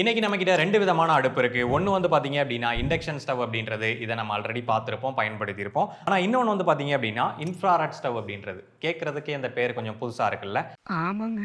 இன்னைக்கு நம்ம கிட்ட 2 விதமான அடுப்பு இருக்கு. ஒண்ணு வந்து பாத்தீங்க அப்படின்னா இண்டக்ஷன் ஸ்டவ் அப்படின்றது. இத நம்ம ஆல்ரெடி பார்த்திருப்போம், பயன்படுத்தியிருப்போம். ஆனா இன்னொன்னு வந்து பாத்தீங்க அப்படின்னா இன்ஃப்ராரெட் ஸ்டவ் அப்படின்றது. கேட்கறதுக்கே இந்த பேர் கொஞ்சம் புதுசா இருக்குல்ல. ஆமாங்க.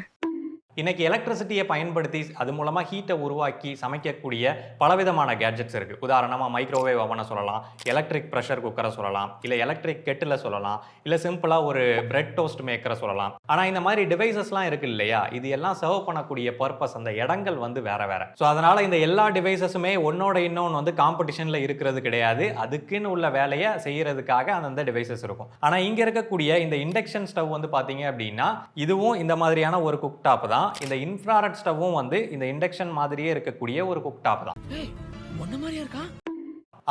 இன்னைக்கு எலக்ட்ரிசிட்டியை பயன்படுத்தி அது மூலமா ஹீட்டை உருவாக்கி சமைக்கக்கூடிய பலவிதமான கேட்ஜெட்ஸ் இருக்கு. உதாரணமா மைக்ரோவேவ் அவனை சொல்லலாம், எலக்ட்ரிக் ப்ரெஷர் குக்கரை சொல்லலாம், இல்ல எலக்ட்ரிக் கெட்டில சொல்லலாம், இல்ல சிம்பிளா ஒரு பிரெட் டோஸ்ட் மேக்கரை சொல்லலாம். ஆனா இந்த மாதிரி டிவைசஸ்லாம் இருக்கு இல்லையா, இது எல்லாம் சர்வ் பண்ணக்கூடிய பர்பஸ் அந்த இடங்கள் வந்து வேற வேற. ஸோ அதனால இந்த எல்லா டிவைசஸுமே ஒன்னோட இன்னொன்று வந்து காம்படிஷன்ல இருக்கிறது கிடையாது. அதுக்குன்னு உள்ள வேலையை செய்யறதுக்காக அந்தந்த டிவைசஸ் இருக்கும். ஆனா இங்க இருக்கக்கூடிய இந்த இண்டக்ஷன் ஸ்டவ் வந்து பாத்தீங்க அப்படின்னா இதுவும் இந்த மாதிரியான ஒரு குக் டாப் தான். இந்த இன்ஃப்ராரெட் ஸ்டவ்வும் வந்து இந்த இண்டக்ஷன் மாதிரியே இருக்கக்கூடிய ஒரு குக் டாப் தான். ஒன்ன மாதிரியா இருக்கா?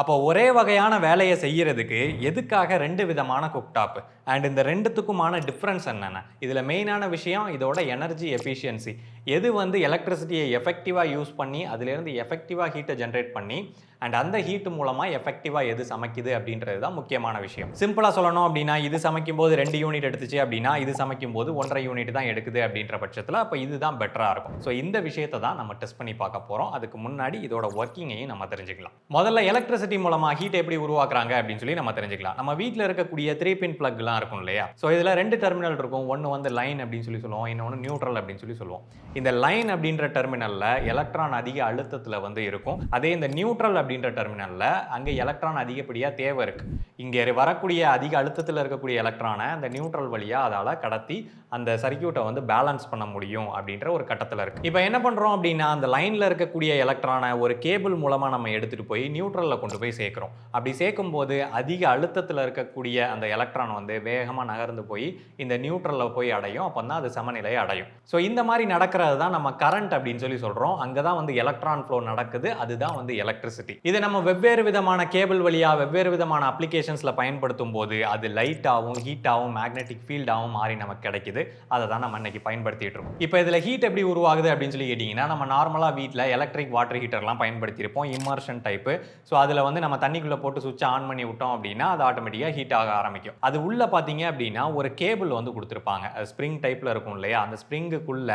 அப்போ ஒரே வகையான வேலையை செய்யறதுக்கு எதுக்காக 2 விதமான குக் டாப் அண்ட் இந்த ரெண்டுத்துக்குமான டிஃபரன்ஸ் என்னென்ன? இதுல மெயினான விஷயம் இதோட எனர்ஜி எஃபிஷியன்சி. எது வந்து எலக்ட்ரிசிட்டியை எஃபெக்டிவா யூஸ் பண்ணி அதிலிருந்து எஃபெக்டிவா ஹீட்டை ஜென்ரேட் பண்ணி அண்ட் அந்த ஹீட் மூலமா எஃபெக்டிவா எது சமைக்குது அப்படின்றது தான் முக்கியமான விஷயம். சிம்பிளா சொல்லணும் அப்படின்னா இது சமைக்கும் போது 2 யூனிட் எடுத்துச்சு அப்படின்னா இது சமைக்கும் போது 1.5 யூனிட் தான் எடுக்குது அப்படின்ற பட்சத்தில் அப்போ இதுதான் பெட்டரா இருக்கும். ஸோ இந்த விஷயத்தை தான் நம்ம டெஸ்ட் பண்ணி பார்க்க போறோம். அதுக்கு முன்னாடி இதோட ஒர்க்கிங்கையும் நம்ம தெரிஞ்சுக்கலாம். முதல்ல எலக்ட்ரிசிட்டி மூலமா ஹீட் எப்படி உருவாக்குறாங்க அப்படின்னு சொல்லி நம்ம தெரிஞ்சுக்கலாம். நம்ம வீட்டில் இருக்கக்கூடிய 3 பின் பிளக்லாம் இருக்கும் இல்லையா, ஸோ இதில் 2 டெர்மினல் இருக்கும். ஒன்று வந்து லைன் அப்படின்னு சொல்லி சொல்லுவோம், இன்னொன்று நியூட்ரல் அப்படின்னு சொல்லி சொல்லுவோம். இந்த லைன் அப்படின்ற டெர்மினல்ல எலக்ட்ரான் அதிக அழுத்தத்தில் வந்து இருக்கும். அதே இந்த நியூட்ரல் அப்படின்ற டெர்மினல்ல அங்கே எலக்ட்ரான் அதிகப்படியாக தேவை இருக்கு. இங்கே வரக்கூடிய அதிக அழுத்தத்தில் இருக்கக்கூடிய எலக்ட்ரானை அந்த நியூட்ரல் வழியா அதால கடத்தி அந்த சர்க்கியூட்டை வந்து பேலன்ஸ் பண்ண முடியும் அப்படின்ற ஒரு கட்டத்தில் இருக்கு. இப்போ என்ன பண்றோம் அப்படின்னா அந்த லைன்ல இருக்கக்கூடிய எலக்ட்ரானை ஒரு கேபிள் மூலமா நம்ம எடுத்துட்டு போய் நியூட்ரல்ல கொண்டு போய் சேர்க்கிறோம். அப்படி சேர்க்கும் போது அதிக அழுத்தத்தில் இருக்கக்கூடிய அந்த எலக்ட்ரான் வந்து வேகமாக நகர்ந்து போய் இந்த நியூட்ரல்ல போய் அடையும். அப்போ தான் அது சமநிலையை அடையும். ஸோ இந்த மாதிரி நடக்கிறது தான் நம்ம கரண்ட் அப்படின்னு சொல்லி சொல்றோம். அங்கே தான் வந்து எலக்ட்ரான் ஃப்ளோ நடக்குது. அதுதான் வந்து எலக்ட்ரிசிட்டி. இதை நம்ம வெவ்வேறு விதமான கேபிள் வழியா வெவ்வேறு விதமான அப்ளிகேஷன்ஸ்ல பயன்படுத்தும் போது அது லைட்டாகவும் ஹீட்டாகவும் மேக்னெட்டிக் ஃபீல்டாகவும் மாறி நமக்கு கிடைக்குது. அதை தான் நம்ம இன்னைக்கு பயன்படுத்திட்டு இருக்கோம். இப்போ இதில் ஹீட் எப்படி உருவாகுது அப்படின்னு சொல்லி கேட்டிங்கன்னா நம்ம நார்மலாக வீட்டில் எலக்ட்ரிக் வாட்டர் ஹீட்டர்லாம் பயன்படுத்தியிருப்போம், இம்மர்ஷன் டைப்பு. ஸோ அதில் வந்து நம்ம தண்ணிக்குள்ளே போட்டு சுவிட்ச் ஆன் பண்ணி விட்டோம் அப்படின்னா அது ஆட்டோமேட்டிக்காக ஹீட் ஆக ஆரம்பிக்கும். அது உள்ள பார்த்தீங்க அப்படின்னா ஒரு கேபிள் வந்து கொடுத்துருப்பாங்க. அது ஸ்ப்ரிங் டைப்பில் இருக்கும் இல்லையா, அந்த ஸ்ப்ரிங்குக்குள்ள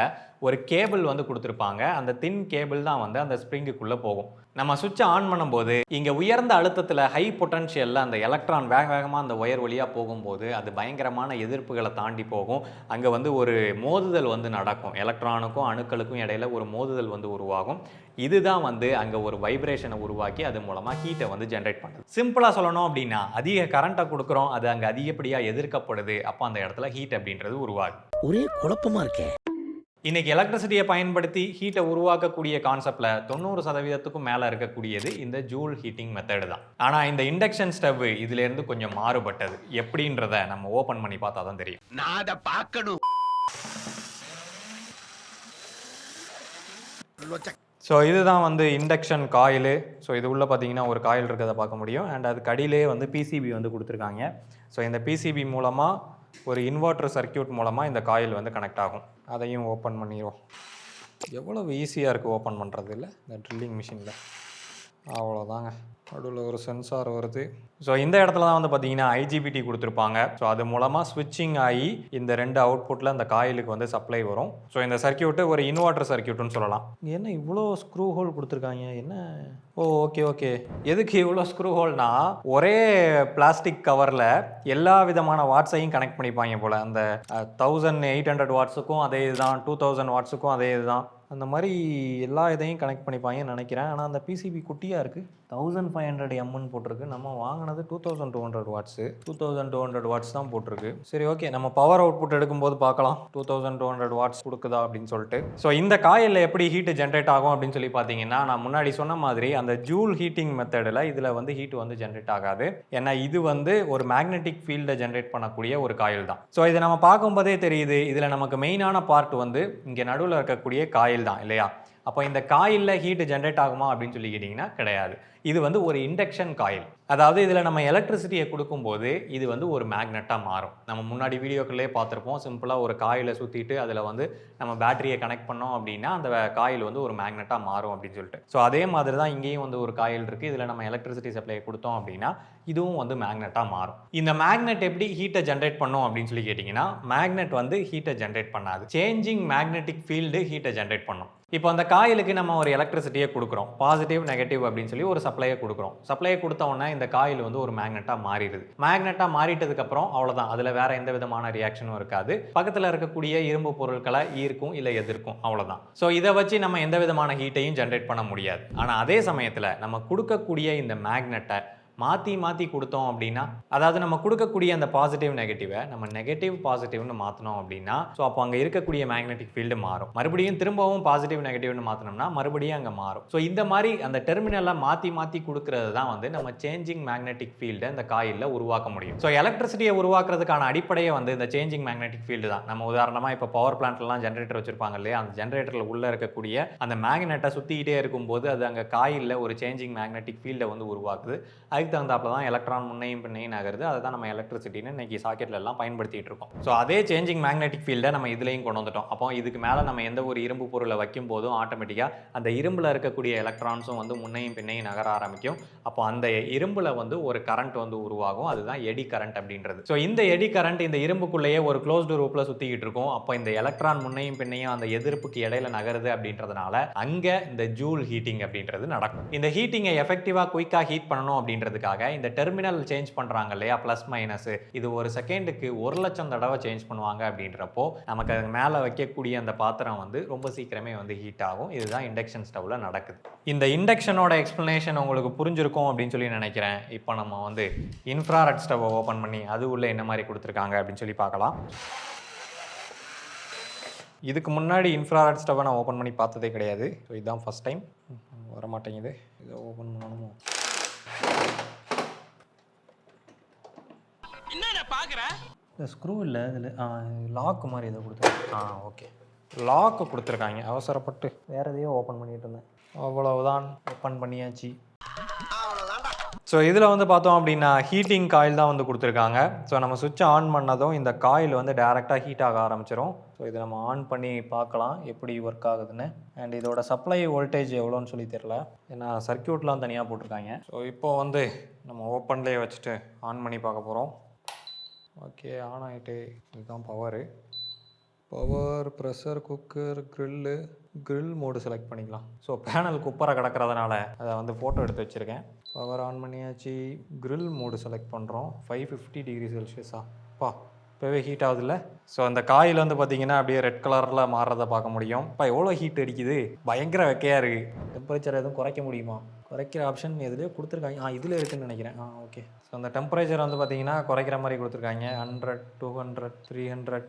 ஒரு கேபிள் வந்து கொடுத்துருப்பாங்க. அந்த தின் கேபிள் தான் வந்து அந்த ஸ்ப்ரிங்குக்குள்ளே போகும். நம்ம சுவிட்சை ஆன் பண்ணும்போது இங்கே உயர்ந்த அழுத்தத்தில் ஹை பொட்டன்ஷியலில் அந்த எலக்ட்ரான் வேகமாக அந்த ஒயர் வழியாக போகும்போது அது பயங்கரமான எதிர்ப்புகளை தாண்டி போகும். அங்கே வந்து ஒரு மோதுதல் வந்து நடக்கும். எலக்ட்ரானுக்கும் அணுக்களுக்கும் இடையில ஒரு மோதுதல் வந்து உருவாகும். இதுதான் வந்து அங்கே ஒரு வைப்ரேஷனை உருவாக்கி அது மூலமாக ஹீட்டை வந்து ஜென்ரேட் பண்ணுது. சிம்பிளாக சொல்லணும் அப்படின்னா அதிக கரண்ட்டை கொடுக்குறோம், அது அங்கே அதிகப்படியாக எதிர்க்கப்படுது. அப்போ அந்த இடத்துல ஹீட் அப்படின்றது உருவாகும். ஒரே குழப்பமா இருக்கே. இன்னைக்கு எலக்ட்ரிசிட்டியை பயன்படுத்தி ஹீட்டை உருவாக்கக்கூடிய கான்செப்ட்ல 90% மேல இருக்கக்கூடியது இந்த ஜூல் ஹீட்டிங் மெத்தட் தான். ஆனா இந்த இண்டக்ஷன் ஸ்டவ் இதுல இருந்து கொஞ்சம் மாறுபட்டது. எப்படின்றத நம்ம ஓபன் பண்ணி பார்த்தா தான் தெரியும். நான் அத பார்க்கணும். ஸோ இதுதான் வந்து இண்டக்ஷன் காயிலு. ஸோ இது உள்ள பார்த்தீங்கன்னா ஒரு காயில் இருக்கிறத பார்க்க முடியும். அண்ட் அதுக்கு அடியிலே வந்து பிசிபி வந்து கொடுத்துருக்காங்க. ஸோ இந்த பிசிபி மூலமாக ஒரு இன்வெர்டர் சர்க்கியூட் மூலமாக இந்த காயில் வந்து கனெக்ட் ஆகும். அதையும் ஓப்பன் பண்ணிடுவோம். எவ்வளவு ஈஸியாக இருக்குது ஓப்பன் பண்ணுறது இல்லை இந்த ட்ரில்லிங் மிஷினில். அவ்வளோதாங்க. நடுவில் ஒரு சென்சார் வருது. ஸோ இந்த இடத்துல தான் வந்து பார்த்தீங்கன்னா ஐஜிபிடி கொடுத்துருப்பாங்க. ஸோ அது மூலமாக ஸ்விட்சிங் ஆகி இந்த 2 அவுட்புட்டில் அந்த காயிலுக்கு வந்து சப்ளை வரும். ஸோ இந்த சர்க்கியூட்டு ஒரு இன்வெர்டர் சர்க்கியூட்டுன்னு சொல்லலாம். என்ன இவ்வளோ ஸ்க்ரூ ஹோல் கொடுத்துருக்காங்க என்ன? ஓ ஓகே. எதுக்கு இவ்வளோ ஸ்க்ரூ ஹோல்னா ஒரே பிளாஸ்டிக் கவரில் எல்லா விதமான வாட்ஸையும் கனெக்ட் பண்ணிப்பாங்க போல். அந்த 1800 வாட்ஸுக்கும் அதே இதுதான், 2000 வாட்ஸுக்கும் அதே இதுதான். அந்த மாதிரி எல்லா இதையும் கனெக்ட் பண்ணிப்பாங்கன்னு நினைக்கிறேன். ஆனால் அந்த பிசிபி குட்டியாக இருக்குது. 1500 எம்னு போட்டிருக்கு. நம்ம வாங்கினது 2200 வாட்ஸு. 2200 வாட்ஸ் தான் போட்டிருக்கு. சரி ஓகே, நம்ம பவர் அவுட்புட் எடுக்கும்போது பார்க்கலாம் 2200 வாட்ஸ் கொடுக்குதா அப்படின்னு சொல்லிட்டு. ஸோ இந்த காயிலில் எப்படி ஹீட்டு ஜென்ரேட் ஆகும் அப்படின்னு சொல்லி பார்த்தீங்கன்னா நான் முன்னாடி சொன்ன மாதிரி அந்த ஜூல் ஹீட்டிங் மெத்தடில் இதில் வந்து ஹீட் வந்து ஜென்ரேட் ஆகாது. ஏன்னா இது வந்து ஒரு மேக்னெட்டிக் ஃபீல்டை ஜென்ரேட் பண்ணக்கூடிய ஒரு காயில் தான். ஸோ இதை நம்ம பார்க்கும்போதே தெரியுது. இதில் நமக்கு மெயினான பார்ட் வந்து இங்கே நடுவில் இருக்கக்கூடிய காயில் தான் இல்லையா. அப்போ இந்த காயிலில் ஹீட் ஜென்ரேட் ஆகுமா அப்படின்னு சொல்லி கேட்டிங்கன்னா கிடையாது. இது வந்து ஒரு இண்டக்ஷன் காயில். அதாவது இதில் நம்ம எலக்ட்ரிசிட்டியை கொடுக்கும்போது இது வந்து ஒரு மேக்னெட்டாக மாறும். நம்ம முன்னாடி வீடியோக்களே பார்த்துருப்போம். சிம்பிளாக ஒரு காயிலை சுற்றிட்டு அதில் வந்து நம்ம பேட்டரியை கனெக்ட் பண்ணோம் அப்படின்னா அந்த காயில் வந்து ஒரு மேக்னெட்டாக மாறும் அப்படின்னு சொல்லிட்டு. ஸோ அதே மாதிரி தான் இங்கேயும் வந்து ஒரு காயில் இருக்குது. இதில் நம்ம எலக்ட்ரிசிட்டி சப்ளையை கொடுத்தோம் அப்படின்னா இதுவும் வந்து மேக்னெட்டாக மாறும். இந்த மேக்னெட் எப்படி ஹீட்டை ஜென்ரேட் பண்ணும் அப்படின்னு சொல்லி கேட்டிங்கன்னா, மேக்னெட் வந்து ஹீட்டை ஜென்ரேட் பண்ணாது. சேஞ்சிங் மேக்னெட்டிக் ஃபீல்டு ஹீட்டை ஜென்ரேட் பண்ணும். இப்போ அந்த காயிலுக்கு நம்ம ஒரு எலக்ட்ரிசிட்டியை கொடுக்குறோம். பாசிட்டிவ் நெகட்டிவ் அப்படின்னு சொல்லி ஒரு சப்ளையை கொடுக்குறோம். சப்ளையை கொடுத்த உடனே இந்த காயில் வந்து ஒரு மேக்னெட்டாக மாறிடுது. மேக்னெட்டாக மாறிட்டதுக்கப்புறம் அவ்வளோதான், அதில் வேற எந்த விதமான ரியாக்ஷனும் இருக்காது. பக்கத்தில் இருக்கக்கூடிய இரும்பு பொருட்களை ஈர்க்கும் இல்லை எதிர்க்கும், அவ்வளோதான். ஸோ இதை வச்சு நம்ம எந்த விதமான ஹீட்டையும் ஜென்ரேட் பண்ண முடியாது. ஆனால் அதே சமயத்தில் நம்ம கொடுக்கக்கூடிய இந்த மேக்னெட்டை மாற்றி கொடுத்தோம் அப்படின்னா, அதாவது நம்ம கொடுக்கக்கூடிய அந்த பாசிட்டிவ் நெகட்டிவை நம்ம நெகட்டிவ் பாசிட்டிவ்னு மாற்றினோம் அப்படின்னா, ஸோ அப்போ அங்கே இருக்கக்கூடிய மேக்னெட்டிக் ஃபீல்டு மாறும். மறுபடியும் திரும்பவும் பாசிட்டிவ் நெகட்டிவ்னு மாற்றினோம்னா மறுபடியும் அங்கே மாறும். ஸோ இந்த மாதிரி அந்த டெர்மினலை மாற்றி கொடுக்கறது தான் வந்து நம்ம சேஞ்சிங் மேக்னெட்டிக் ஃபீல்டை இந்த காயிலில் உருவாக்க முடியும். ஸோ எலக்ட்ரிசிட்டியை உருவாக்குறதுக்கான அடிப்படையே வந்து இந்த சேஞ்சிங் மேக்னெட்டிக் ஃபீல்டு தான். நம்ம உதாரணமாக இப்போ பவர் பிளான்ட்லாம் ஜென்ரேட்டர் வச்சிருப்பாங்க இல்லையா, அந்த ஜென்ரேட்டரில் உள்ளே இருக்கக்கூடிய அந்த மேக்னெட்டை சுற்றிக்கிட்டே இருக்கும்போது அது அங்கே காயிலில் ஒரு சேஞ்சிங் மேக்னெட்டிக் ஃபீல்டை வந்து உருவாக்குது. அதுக்கு தகுந்தாப்புல தான் எலக்ட்ரான் முன்னையும் பின்னையும் நகருது. அதை தான் நம்ம எலக்ட்ரிசிட்டின்னு இன்னைக்கு சாக்கெட்ல எல்லாம் பயன்படுத்திட்டு இருக்கோம். ஸோ அதே சேஞ்சிங் மேக்னெட்டிக் ஃபீல்டை நம்ம இதுலையும் கொண்டு வந்துட்டோம். அப்போ இதுக்கு மேலே நம்ம எந்த ஒரு இரும்பு பொருளை வைக்கும் போதும் ஆட்டோமேட்டிக்காக அந்த இரும்பில் இருக்கக்கூடிய எலக்ட்ரான்ஸும் வந்து முன்னையும் பின்னையும் நகர ஆரம்பிக்கும். அப்போ அந்த இரும்பில் வந்து ஒரு கரண்ட் வந்து உருவாகும். அதுதான் எடி கரண்ட் அப்படின்றது. ஸோ இந்த எடி கரண்ட் இந்த இரும்புக்குள்ளேயே ஒரு க்ளோஸ்டு ரூப்பில் சுற்றிக்கிட்டு இருக்கும். அப்போ இந்த எலக்ட்ரான் முன்னையும் பின்னையும் அந்த எதிர்ப்புக்கு இடையில நகருது அப்படின்றதுனால அங்கே இந்த ஜூல் ஹீட்டிங் அப்படின்றது நடக்கும். இந்த ஹீட்டிங்கை எஃபெக்டிவாக குயிக்காக ஹீட் பண்ணணும் அப்படின்றதுக்காக இந்த டெர்மினல் சேஞ்ச் பண்ணுறாங்க இல்லையா, ப்ளஸ் மைனஸ், இது ஒரு செகண்டுக்கு 1,00,000 தடவை சேஞ்ச் பண்ணுவாங்க. அப்படின்றப்போ நமக்கு அது மேலே வைக்கக்கூடிய அந்த பாத்திரம் வந்து ரொம்ப சீக்கிரமே வந்து ஹீட் ஆகும். இதுதான் இண்டக்ஷன் ஸ்டவ்ல நடக்குது. இந்த இண்டக்ஷனோட எக்ஸ்பிளனேஷன் உங்களுக்கு புரிஞ்சிருக்கும் அப்படின்னு சொல்லி நினைக்கிறேன். இப்போ நம்ம வந்து இன்ஃப்ராரெட் ஸ்டவ்வை ஓப்பன் பண்ணி அது உள்ள என்ன மாதிரி கொடுத்துருக்காங்க அப்படின்னு சொல்லி பார்க்கலாம். இதுக்கு முன்னாடி இன்ஃப்ராரெட் ஸ்டவ்வை நான் ஓப்பன் பண்ணி பார்த்ததே கிடையாது. ஸோ இதுதான் ஃபஸ்ட் டைம். வரமாட்டேங்குது, இதை ஓப்பன் பண்ணணுமோ? இந்த ஸ்க்ரூ இல்லை இதில், லாக்கு மாதிரி எதை கொடுத்துருக்காங்க. ஓகே, லாக்கு கொடுத்துருக்காங்க. அவசரப்பட்டு வேறு எதையோ ஓப்பன் பண்ணிட்டு இருந்தேன். அவ்வளவுதான், ஓப்பன் பண்ணியாச்சு. ஸோ இதில் வந்து பார்த்தோம் அப்படின்னா ஹீட்டிங் காயில் தான் வந்து கொடுத்துருக்காங்க. ஸோ நம்ம சுவிட்ச் ஆன் பண்ணதும் இந்த காயில் வந்து டேரெக்டாக ஹீட் ஆக ஆரம்பிச்சிடும். ஸோ இதை நம்ம ஆன் பண்ணி பார்க்கலாம் எப்படி ஒர்க் ஆகுதுன்னு. அண்ட் இதோட சப்ளை வோல்டேஜ் எவ்வளோன்னு சொல்லி தெரில, ஏன்னா சர்க்கியூட்லாம் தனியாக போட்டிருக்காங்க. ஸோ இப்போ வந்து நம்ம ஓப்பன்லேயே வச்சுட்டு ஆன் பண்ணி பார்க்க போகிறோம். ஓகே, ஆன் ஆகிட்டு. இதுதான் power, pressure cooker, grill mode select பண்ணிக்கலாம். ஸோ பேனல் குப்பரை கிடக்கிறதுனால அதை வந்து ஃபோட்டோ எடுத்து வச்சுருக்கேன். பவர் ஆன் பண்ணியாச்சு. கிரில் மோடு செலக்ட் பண்ணுறோம். 550 டிகிரி செல்சியஸா பா, இப்போவே ஹீட் ஆகுதுல்ல. ஸோ அந்த காயில் வந்து பார்த்தீங்கன்னா அப்படியே ரெட் கலரில் மாறுறதை பார்க்க முடியும். இப்போ எவ்வளோ ஹீட் அடிக்குது, பயங்கர வெக்கையாக இருக்குது. டெம்பரேச்சர் எதுவும் குறைக்க முடியுமா? குறைக்கிற ஆப்ஷன் எதுலேயோ கொடுத்துருக்காங்க. இதில் இருக்குதுன்னு நினைக்கிறேன். ஓகே. ஸோ அந்த டெம்பரேச்சர் வந்து பார்த்தீங்கன்னா குறைக்கிற மாதிரி கொடுத்துருக்காங்க. 100, 200, 300,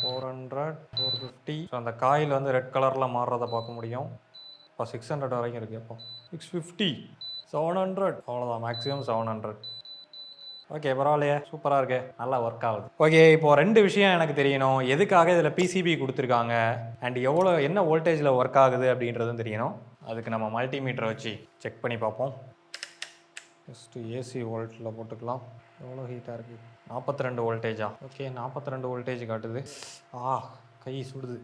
400, 450. ஸோ அந்த காயில் வந்து ரெட் கலரில் மாறுறதை பார்க்க முடியும். இப்போ 600 வரைக்கும் இருக்குது. அப்போ 650, 700, அவ்வளோதான், மேக்ஸிமம் 700. ஓகே, பரவாயில்லையே, சூப்பராக இருக்கு, நல்லா ஒர்க் ஆகுது. ஓகே, இப்போது 2 விஷயம் எனக்கு தெரியணும். எதுக்காக இதில் பிசிபி கொடுத்துருக்காங்க அண்ட் என்ன வோல்டேஜில் ஒர்க் ஆகுது அப்படின்றதும் தெரியணும். அதுக்கு நம்ம மல்டிமீட்டரை வச்சு செக் பண்ணி பார்ப்போம். ஜஸ்ட்டு ஏசி வோல்ட்டில் போட்டுக்கலாம். எவ்வளோ ஹீட்டாக இருக்குது? 42 வோல்டேஜா? ஓகே, 42 வோல்டேஜ் காட்டுது. கை சுடுது.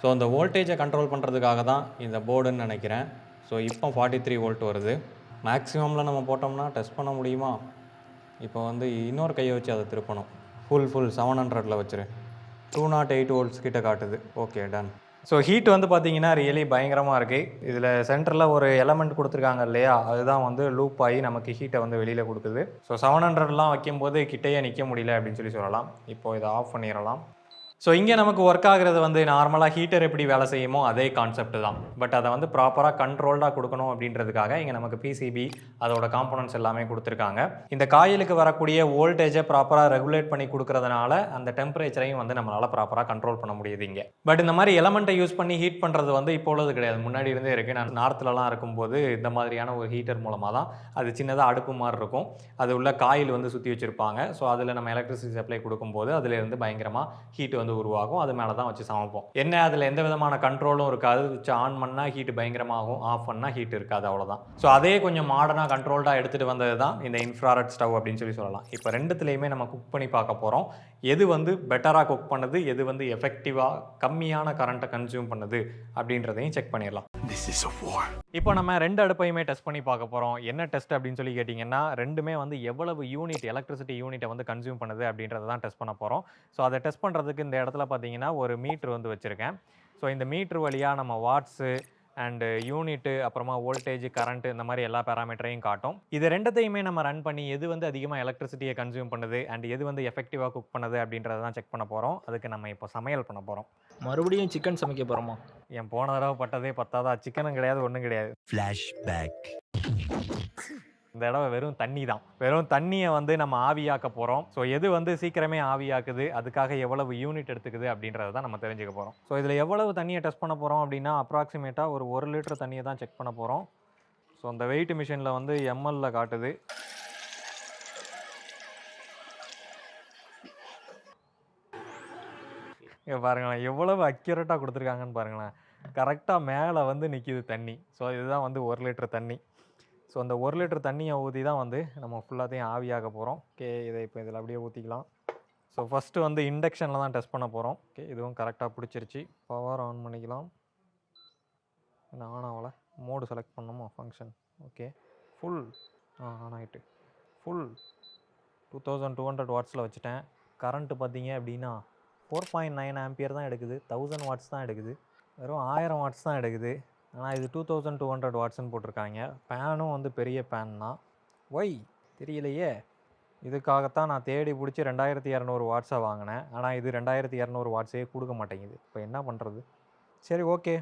ஸோ அந்த வோல்டேஜை கண்ட்ரோல் பண்ணுறதுக்காக தான் இந்த போர்டுன்னு நினைக்கிறேன். ஸோ இப்போ 43 வோல்ட் வருது. மேக்ஸிமமில் நம்ம போட்டோம்னா டெஸ்ட் பண்ண முடியுமா? இப்போ வந்து இன்னொரு கையை வச்சு அதை திருப்பணும். ஃபுல் 700ல் வச்சுரு. 208 வோல்ட்ஸ் கிட்ட காட்டுது. Okay, ton. ஸோ ஹீட் வந்து பார்த்தீங்கன்னா ரியலி பயங்கரமாக இருக்குது. இதில் சென்டரில் ஒரு எலமெண்ட் கொடுத்துருக்காங்க இல்லையா, அதுதான் வந்து லூப் ஆகி நமக்கு ஹீட்டை வந்து வெளியில் கொடுக்குது. ஸோ 700லாம் வைக்கும்போது கிட்டையே நிற்க முடியல அப்படின்னு சொல்லலாம். இப்போது இதை ஆஃப் பண்ணிடலாம். ஸோ இங்கே நமக்கு ஒர்க் ஆகுறது வந்து நார்மலாக ஹீட்டர் எப்படி வேலை செய்யுமோ அதே கான்செப்ட் தான். பட் அதை வந்து ப்ராப்பராக கண்ட்ரோல்டாக கொடுக்கணும் அப்படின்றதுக்காக இங்கே நமக்கு பிசிபி அதோட காம்போனன்ட்ஸ் எல்லாமே கொடுத்துருக்காங்க. இந்த காயிலுக்கு வரக்கூடிய வோல்டேஜை ப்ராப்பராக ரெகுலேட் பண்ணி கொடுக்கறதுனால அந்த டெம்பரேச்சரையும் வந்து நம்மளால் ப்ராப்பராக கண்ட்ரோல் பண்ண முடியுது இங்கே. பட் இந்த மாதிரி எலமெண்ட்டை யூஸ் பண்ணி ஹீட் பண்ணுறது வந்து இப்போ உள்ளது கிடையாது, முன்னாடி இருந்தே இருக்குது. நான் நார்த்துலலாம் இருக்கும்போது இந்த மாதிரியான ஒரு ஹீட்டர் மூலமாக தான், அது சின்னதாக அடுப்பு மாதிரி இருக்கும், அது உள்ள காயில் வந்து சுற்றி வச்சுருப்பாங்க. ஸோ அதில் நம்ம எலக்ட்ரிசிட்டி சப்ளை கொடுக்கும்போது அதிலேருந்து பயங்கரமாக ஹீட் வந்து வந்து உருவாகும். அது மேலே தான் வச்சு சமைப்போம். என்ன அதில் எந்த விதமான கண்ட்ரோலும் இருக்காது. வச்சு ஆன் பண்ணால் ஹீட் பயங்கரமாகும், ஆஃப் பண்ணால் ஹீட் இருக்காது, அவ்வளோதான். ஸோ அதே கொஞ்சம் மாடர்னாக கண்ட்ரோல்டாக எடுத்துகிட்டு வந்தது தான் இந்த இன்ஃப்ராரெட் ஸ்டவ் அப்படின்னு சொல்லலாம். இப்போ ரெண்டுத்துலேயுமே நம்ம குக் பண்ணி பார்க்க போகிறோம். எது வந்து பெட்டராக குக் பண்ணுது, எது வந்து எஃபெக்டிவாக கம்மியான கரண்ட்டை கன்சியூம் பண்ணுது அப்படின்றதையும் செக் பண்ணிடலாம். இப்போ நம்ம ரெண்டு அடுப்பையுமே டெஸ்ட் பண்ணி பார்க்க போகிறோம். என்ன டெஸ்ட் அப்படின்னு சொல்லி கேட்டிங்கன்னா, ரெண்டுமே வந்து எவ்வளவு யூனிட் எலக்ட்ரிசிட்டி யூனிட்டை வந்து கன்சியூம் பண்ணுது அப்படின்றத தான் டெஸ்ட் பண்ண போகிறோம். ஸோ அதை டெஸ்ட் பண்ணுறதுக்கு இந்த இடத்துல பார்த்தீங்கன்னா ஒரு மீட்ரு வந்து வச்சுருக்கேன். ஸோ இந்த மீட்ரு வழியாக நம்ம வாட்ஸு அண்டு யூனிட்டு, அப்புறமா வோல்டேஜ், கரண்ட்டு, இந்த மாதிரி எல்லா பேராமீட்டரையும் காட்டும். இது ரெண்டத்தையுமே நம்ம ரன் பண்ணி எது வந்து அதிகமாக எலக்ட்ரிசிட்டியை கன்சியூம் பண்ணுது அண்ட் எது வந்து எஃபெக்டிவாக குக் பண்ணுது அப்படின்றத தான் செக் பண்ண போகிறோம். அதுக்கு நம்ம இப்போ சமையல் பண்ண போகிறோம். மறுபடியும் சிக்கன் சமைக்க போறோமா? என் போன தடவை பட்டதே பத்தாதா? சிக்கனும் கிடையாது, ஒன்றும் கிடையாது. ஃப்ளாஷ்பேக். இந்த தடவை வெறும் தண்ணி தான். வெறும் தண்ணியை வந்து நம்ம ஆவியாக்க போகிறோம். ஸோ எது வந்து சீக்கிரமே ஆவியாக்குது, அதுக்காக எவ்வளவு யூனிட் எடுத்துக்குது அப்படின்றத தான் நம்ம தெரிஞ்சுக்க போகிறோம். ஸோ இதில் எவ்வளவு தண்ணியை டெஸ்ட் பண்ண போகிறோம் அப்படின்னா அப்ராக்சிமேட்டாக ஒரு 1 லிட்டர் தண்ணியை தான் செக் பண்ண போகிறோம். ஸோ அந்த வெயிட் மிஷினில் வந்து எம்எல்ல காட்டுது. பாருங்களேன் எவ்வளவு அக்யூரேட்டாக கொடுத்துருக்காங்கன்னு பாருங்களேன். கரெக்டாக மேலே வந்து நிற்கிது தண்ணி. ஸோ இதுதான் வந்து 1 லிட்டர் தண்ணி. ஸோ அந்த 1 லிட்டர் தண்ணியை ஊற்றி தான் வந்து நம்ம ஃபுல்லாத்தையும் ஆவியாக போகிறோம். ஓகே, இதை இப்போ இதில் அப்படியே ஊற்றிக்கலாம். ஸோ ஃபஸ்ட்டு வந்து இண்டக்ஷனில் தான் டெஸ்ட் பண்ண போகிறோம். ஓகே, இதுவும் கரெக்டாக பிடிச்சிருச்சு. பவர் ஆன் பண்ணிக்கலாம். என்ன ஆன் ஆகலை, மோடு செலக்ட் பண்ணணுமா, ஃபங்க்ஷன். ஓகே, ஃபுல் ஆன் ஆகிட்டு. ஃபுல் 2200 வாட்ஸில் வச்சுட்டேன். கரண்ட்டு பார்த்தீங்க அப்படின்னா 4.9 ஆம்பியர் தான் எடுக்குது. 1000 வாட்ஸ் தான் எடுக்குது. வெறும் 1000 வாட்ஸ் தான் எடுக்குது. ஆனால் இது 2200 வாட்ஸ்ன்னு போட்டிருக்காங்க. பேனும் வந்து பெரிய பேன் தான். ஒய் தெரியலையே. இதுக்காகத்தான் நான் தேடி பிடிச்சி 2200 வாட்ஸாக வாங்கினேன். ஆனால் இது 2200 வாட்ஸே கொடுக்க மாட்டேங்குது. இப்போ என்ன பண்ணுறது? சரி, okay,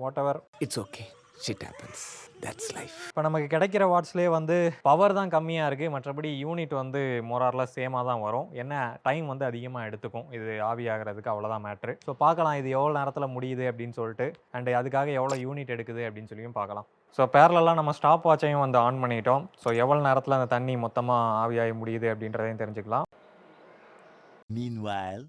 what ever. It's okay, shit happens, that's life. இப்போ நமக்கு கிடைக்கிற வாட்ஸ்லேயே வந்து பவர் தான் கம்மியாக இருக்குது. மற்றபடி யூனிட் வந்து மோரார்லாம் சேமாக தான் வரும். என்ன டைம் வந்து அதிகமாக எடுத்துக்கும் இது ஆவி ஆகிறதுக்கு, அவ்வளோதான் மேட்ரு. ஸோ பார்க்கலாம் இது எவ்வளோ நேரத்தில் முடியுது அப்படின்னு சொல்லிட்டு, அண்டு அதுக்காக எவ்வளோ யூனிட் எடுக்குது அப்படின்னு சொல்லியும் பார்க்கலாம். ஸோ பேரலெல்லாம் நம்ம ஸ்டாப் வாட்சையும் வந்து ஆன் பண்ணிட்டோம். ஸோ எவ்வளோ நேரத்தில் அந்த தண்ணி மொத்தமாக ஆவியாகி முடியுது அப்படின்றதையும் தெரிஞ்சுக்கலாம். மீன்வைல்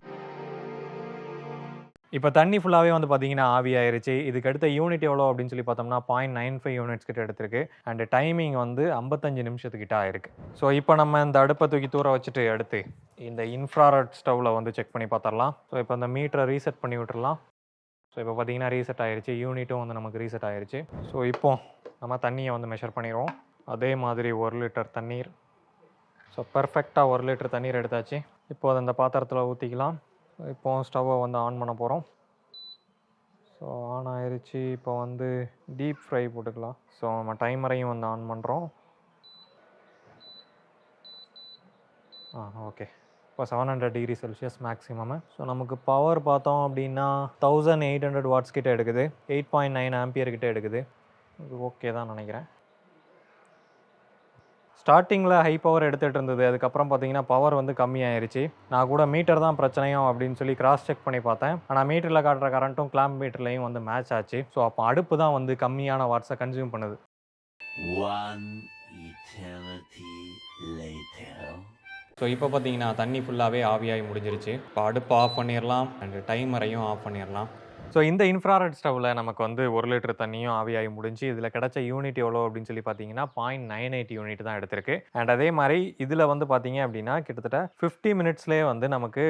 இப்போ தண்ணி ஃபுல்லாகவே வந்து பார்த்தீங்கன்னா ஆவியாயிருச்சு. இதுக்கு அடுத்த யூனிட் எவ்வளோ அப்படின்னு சொல்லி பார்த்தோம்னா 0.95 யூனிட்ஸ் கிட்ட எடுத்திருக்கு. அண்டு டைமிங் வந்து 55 நிமிஷத்துக்கிட்ட ஆயிருக்கு. ஸோ இப்போ நம்ம இந்த அடுப்பை தூக்கி தூர வச்சுட்டு அடுத்து இந்த இன்ஃப்ராரெட் ஸ்டவ்வில் வந்து செக் பண்ணி பார்த்துடலாம். ஸோ இப்போ இந்த மீட்டரை ரீசெட் பண்ணி விட்டுறலாம். ஸோ இப்போ பார்த்தீங்கன்னா ரீசெட் ஆயிருச்சு, யூனிட்டும் வந்து நமக்கு ரீசெட் ஆயிருச்சு. ஸோ இப்போ நம்ம தண்ணியை வந்து மெஷர் பண்ணிடுவோம். அதே மாதிரி 1 லிட்டர் தண்ணீர். ஸோ பர்ஃபெக்டாக 1 லிட்டர் தண்ணீர் எடுத்தாச்சு. இப்போ அதை இந்த பாத்திரத்தில் ஊற்றிக்கலாம். இப்போ ஸ்டவ்வை வந்து ஆன் பண்ண போகிறோம். ஸோ ஆன் ஆயிடுச்சு. இப்போ வந்து டீப் ஃப்ரை போட்டுக்கலாம். ஸோ நம்ம டைமரையும் வந்து ஆன் பண்ணுறோம். ஓகே, இப்போ 700 டிகிரி செல்சியஸ் மேக்ஸிமம். ஸோ நமக்கு பவர் பார்த்தோம் அப்படின்னா 1800 வாட்ஸ் கிட்ட எடுக்குது. 8.9 ஆம்பியர் கிட்ட எடுக்குது. இது ஓகே தான் நினைக்கிறேன். ஸ்டார்டிங்கில் ஹை பவர் எடுத்துகிட்டு இருந்தது. அதுக்கப்புறம் பார்த்தீங்கன்னா பவர் வந்து கம்மியாயிருச்சு. நான் கூட மீட்டர் தான் பிரச்சனையும் அப்படின்னு சொல்லி கிராஸ் செக் பண்ணி பார்த்தேன். ஆனால் மீட்டரில் காட்டுற கரண்ட்டும் கிளாம்ப் மீட்டர்லையும் வந்து மேட்ச் ஆச்சு. ஸோ அப்போ அடுப்பு தான் வந்து கம்மியான வாட்ஸை கன்சியூம் பண்ணுது. ஸோ இப்போ பார்த்தீங்கன்னா தண்ணி ஃபுல்லாகவே ஆவியாகி முடிஞ்சிருச்சு. இப்போ அடுப்பு ஆஃப் பண்ணிடலாம் அண்ட் டைமரையும் ஆஃப் பண்ணிடலாம். ஸோ இந்த இன்ஃப்ராரெட் ஸ்டவ்வில் நமக்கு வந்து 1 லிட்டர் தண்ணியும் ஆவியாகி முடிஞ்சு. இதில் கிடைச்ச யூனிட் எவ்வளோ அப்படின்னு சொல்லி பார்த்தீங்கன்னா 0.98 யூனிட் தான் எடுத்திருக்கு. அண்ட் அதே மாதிரி இதில் வந்து பார்த்தீங்க அப்படின்னா கிட்டத்தட்ட 50 மினிட்ஸ்லேயே வந்து நமக்கு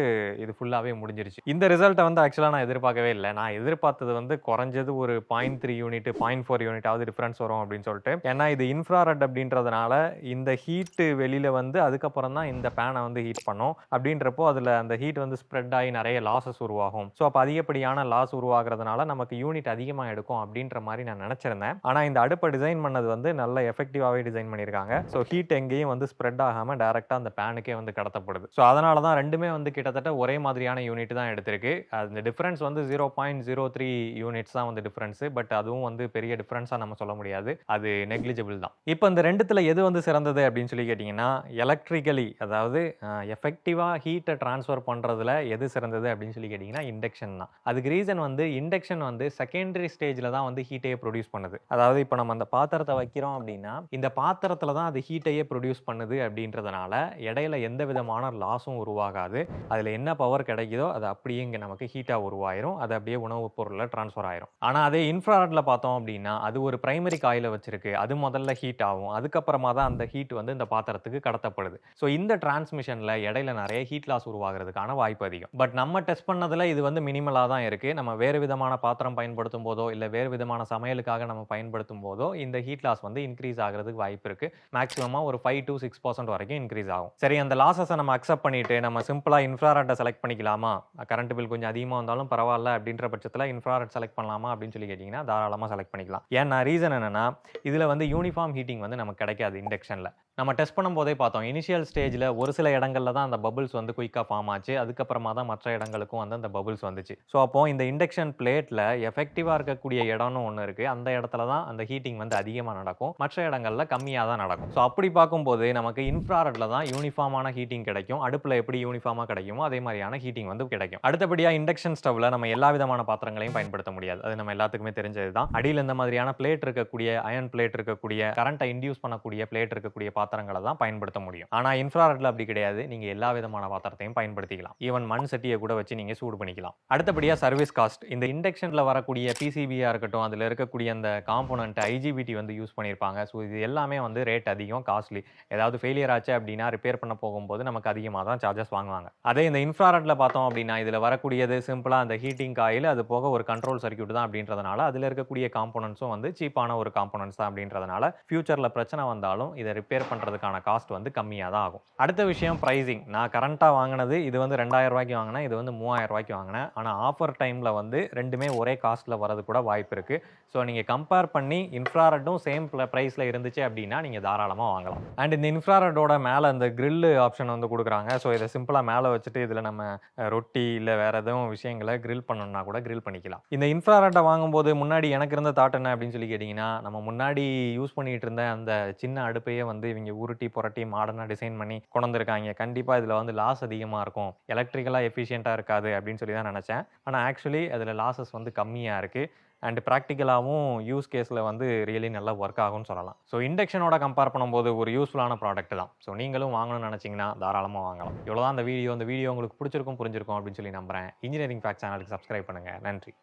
இது ஃபுல்லாகவே முடிஞ்சிருச்சு. இந்த ரிசல்ட்டை வந்து ஆக்சுவலாக நான் எதிர்பார்க்கவே இல்லை. நான் எதிர்பார்த்தது வந்து குறைஞ்சது ஒரு 0.3 யூனிட் 0.4 யூனிட்டாவது டிஃப்ரென்ஸ் வரும் அப்படின்னு சொல்லிட்டு. ஏன்னா இது இன்ஃப்ராரெட் அப்படின்றதுனால இந்த ஹீட்டு வெளியில் வந்து அதுக்கப்புறம் தான் இந்த பேனை வந்து ஹீட் பண்ணும். அப்படின்றப்போ அதில் அந்த ஹீட் வந்து ஸ்ப்ரெட் ஆகி நிறைய லாஸஸ் உருவாகும். ஸோ அப்போ அதிகப்படியான லாஸ் உருவாகிறதுனால நமக்கு யூனிட் அதிகமாக எடுக்கும் அப்படின்ற மாதிரி நான் நினச்சிருந்தேன். ஆனால் இந்த அடுப்பை டிசைன் பண்ணது வந்து நல்ல எஃபெக்டிவாகவே டிசைன் பண்ணியிருக்காங்க. ஸோ ஹீட் எங்கேயும் வந்து ஸ்ப்ரெட் ஆகாமல் டேரெக்டாக அந்த பேனுக்கே வந்து கடத்தப்படுது. ஸோ அதனால தான் ரெண்டுமே வந்து கிட்டத்தட்ட ஒரே மாதிரியான யூனிட் தான் எடுத்திருக்கு. அந்த டிஃப்ரென்ஸ் வந்து 0.03 யூனிட்ஸ் தான் வந்து டிஃப்ரென்ஸு. பட் அதுவும் வந்து பெரிய டிஃப்ரென்ஸாக நம்ம சொல்ல முடியாது, அது நெக்லிஜிபிள் தான். இப்போ இந்த ரெண்டுத்தில் எது வந்து சிறந்தது அப்படின்னு சொல்லி கேட்டிங்கன்னா எலக்ட்ரிக்கலி, அதாவது எஃபெக்டிவாக ஹீட்டை ட்ரான்ஸ்ஃபர் பண்ணுறதுல எது சிறந்தது அப்படின்னு சொல்லி கேட்டிங்கன்னா இண்டக்ஷன் தான். அதுக்கு ரீசன் வந்து வந்து இண்டக்ஷன் வந்து செகண்டரி ஸ்டேஜில் தான் வந்து ஹீட்டையே ப்ரொடியூஸ் பண்ணுது. அதாவது இப்போ நம்ம அந்த பாத்திரத்தை வைக்கிறோம் அப்படின்னா இந்த பாத்திரத்தில் தான் அது ஹீட்டையே ப்ரொடியூஸ் பண்ணுது அப்படின்றதுனால இடையில எந்த விதமான லாஸும் உருவாகாது. அதில் என்ன பவர் கிடைக்குதோ அது அப்படியே இங்கே நமக்கு ஹீட்டாக உருவாயிரும். அது அப்படியே உணவுப் பொருளில் ட்ரான்ஸ்ஃபர் ஆயிரும். ஆனால் அதே இன்ஃப்ராரெட்ல பார்த்தோம் அப்படின்னா அது ஒரு பிரைமரி காயில வச்சிருக்கு. அது முதல்ல ஹீட் ஆகும். அதுக்கப்புறமா தான் அந்த ஹீட் வந்து இந்த பாத்திரத்துக்கு கடத்தப்படுது. ஸோ இந்த டிரான்ஸ்மிஷனில் இடையில நிறைய ஹீட் லாஸ் உருவாகிறதுக்கான வாய்ப்பு அதிகம். பட் நம்ம டெஸ்ட் பண்ணதில் இது வந்து மினிமலாக தான் இருக்குது. நம்ம வேறு விதமான பாத்திரம் பயன்படுத்தும் போதோ இல்லை வேறு விதமான சமையலுக்காக நம்ம பயன்படுத்தும் போதோ இந்த ஹீட் லாஸ் வந்து இன்க்ரீஸ் ஆகிறதுக்கு வாய்ப்பு இருக்குது. மேக்ஸிமமாக ஒரு 5 to 6% வரைக்கும் இன்க்ரீஸ் ஆகும். சரி, அந்த லாஸஸை நம்ம அக்செப்ட் பண்ணிட்டு நம்ம சிம்பிளாக இன்ஃப்ராரெட்டை செலக்ட் பண்ணிக்கலாமா? கரண்ட் பில் கொஞ்சம் அதிகமாக வந்தாலும் பரவாயில்ல அப்படின்ற பட்சத்தில் இன்ஃப்ராரெட் செலக்ட் பண்ணலாமா அப்படின்னு சொல்லி கேட்டிங்கன்னா தாராளமாக செலக்ட் பண்ணிக்கலாம். ஏன்னா ரீசன் என்னன்னா இதில் வந்து யூனிஃபார்ம் ஹீட்டிங் வந்து நமக்கு கிடைக்காது. இண்டக்ஷனில் நம்ம டெஸ்ட் பண்ணும்போதே பார்த்தோம். இனிஷியல் ஸ்டேஜில் ஒரு சில இடங்களில் தான் அந்த பபிள்ஸ் வந்து குயிக்காக ஃபார்ம் ஆச்சு. அதுக்கப்புறமா தான் மற்ற இடங்களுக்கும் வந்து அந்த பபிள்ஸ் வந்துச்சு. ஸோ அப்போ இந்த இண்டக்ஷன் பிளேட்டில் எஃபெக்டிவாக இருக்கக்கூடிய இடம்னு ஒன்று இருக்குது. அந்த இடத்துல தான் அந்த ஹீட்டிங் வந்து அதிகமாக நடக்கும். மற்ற இடங்களில் கம்மியாக தான் நடக்கும். ஸோ அப்படி பார்க்கும்போது நமக்கு இன்ஃப்ராரெட்ல தான் யூனிஃபார்மான ஹீட்டிங் கிடைக்கும். அடுப்பில் எப்படி யூனிஃபார்மாக கிடைக்குமோ அதே மாதிரியான ஹீட்டிங் வந்து கிடைக்கும். அடுத்தபடியாக இண்டக்ஷன் ஸ்டவ்வில் நம்ம எல்லா விதமான பாத்திரங்களையும் பயன்படுத்த முடியாது. அது நம்ம எல்லாத்துக்குமே தெரிஞ்சது தான். அடியில் இந்த மாதிரியான பிளேட் இருக்கக்கூடிய அயன் பிளேட் இருக்கக்கூடிய கரண்ட்டை இன்டியூஸ் பண்ணக்கூடிய பிளேட் இருக்கக்கூடிய பாத்திரங்களை தான் பயன்படுத்த முடியும். ஆனால் இன்ஃப்ராரெட்ல அப்படி கிடையாது. நீங்க எல்லா விதமான பாத்திரத்தையும் பயன்படுத்திக்கலாம். ஈவன் மண் சட்டியை கூட வச்சு நீங்க சூடு பண்ணிக்கலாம். அடுத்தபடியா சர்வீஸ் காஸ்ட். இந்த இண்டக்ஷன்ல வரக்கூடிய பிசிபியா இருக்கட்டும், அதுல இருக்கக்கூடிய அந்த காம்போனன்ட் ஐஜிபிடி வந்து யூஸ் பண்ணியிருப்பாங்க. ஸோ இது எல்லாமே வந்து ரேட் அதிகம், காஸ்ட்லி. ஏதாவது ஃபெயிலியர் ஆச்சு அப்படின்னா ரிப்பேர் பண்ண போகும்போது நமக்கு அதிகமாக தான் சார்ஜஸ் வாங்குவாங்க. அதே இந்த இன்ஃப்ராரெட்ல பார்த்தோம் அப்படின்னா இதுல வரக்கூடியது சிம்பிளா அந்த ஹீட்டிங் காயில், அது போக ஒரு கண்ட்ரோல் சர்க்யூட் தான் அப்படின்றதுனால அதுல இருக்கக்கூடிய காம்போனன்ட்ஸும் வந்து சீப்பான ஒரு காம்போனன்ட்ஸ் தான் அப்படின்றதுனால ஃபியூச்சர்ல பிரச்சனை வந்தாலும் இதை ரிப்பேர் பண்றதுக்கான காஸ்ட் வந்து கம்மியாக தான் ஆகும். அடுத்த விஷயம் பிரைசிங். நான் கரண்டாக வாங்கினது இது வந்து 2000 ரூபாய்க்கு வாங்கினேன். இது வந்து 3000 ரூபாய்க்கு வாங்கினேன். ஆனால் ஆஃபர் டைமில் வந்து ரெண்டுமே ஒரே காஸ்ட்டில் வரது கூட வாய்ப்பு இருக்குது. ஸோ நீங்கள் கம்பேர் பண்ணி இன்ஃப்ராரெட்டும் சேம் ப்ரைஸில் இருந்துச்சு அப்படின்னா நீங்கள் தாராளமாக வாங்கலாம். அண்ட் இந்த இன்ஃப்ராரெட்டோட மேலே அந்த கிரில் ஆப்ஷன் வந்து கொடுக்குறாங்க. ஸோ இதை சிம்பிளாக மேலே வச்சுட்டு இதில் நம்ம ரொட்டி இல்லை வேறு எதுவும் விஷயங்களை கிரில் பண்ணணும்னா கூட கிரில் பண்ணிக்கலாம். இந்த இன்ஃப்ராரெட்டை வாங்கும்போது முன்னாடி எனக்கு இருந்த தாட் என்ன அப்படின்னு சொல்லி கேட்டிங்கன்னா, நம்ம முன்னாடி யூஸ் பண்ணிகிட்டு இருந்த அந்த சின்ன அடுப்பையே வந்து இவங்க உருட்டி புரட்டி மாடர்னாக டிசைன் பண்ணி கொண்டு வந்திருக்காங்க. கண்டிப்பாக இதில் வந்து லாஸ் அதிகமாக இருக்கும், எலக்ட்ரிக்கலாக எஃபிஷியண்ட்டாக இருக்காது அப்படின்னு சொல்லி தான் நினச்சேன். ஆனால் ஆக்சுவலி அதில் லாஸஸ் வந்து கம்மியாக இருக்குது. அண்ட் ப்ராக்டிக்கலாகவும் யூஸ் கேஸில் வந்து ரியலி நல்லா ஒர்க் ஆகும்னு சொல்லலாம். ஸோ இண்டக்ஷனோட கம்பேர் பண்ணும்போது ஒரு யூஸ்ஃபுல்லான ப்ராடக்ட் தான். ஸோ நீங்களும் வாங்கணும்னு நினச்சிங்கன்னா தாராளமாக வாங்கலாம். இவ்வளோதான் அந்த வீடியோ. இந்த வீடியோ உங்களுக்கு பிடிச்சிருக்கும் புரிஞ்சிருக்கும் அப்படின்னு சொல்லி நம்புகிறேன். இன்ஜினியரிங் ஃபேக்ட் சேனலுக்கு சப்ஸ்கிரைப் பண்ணுங்கள். நன்றி.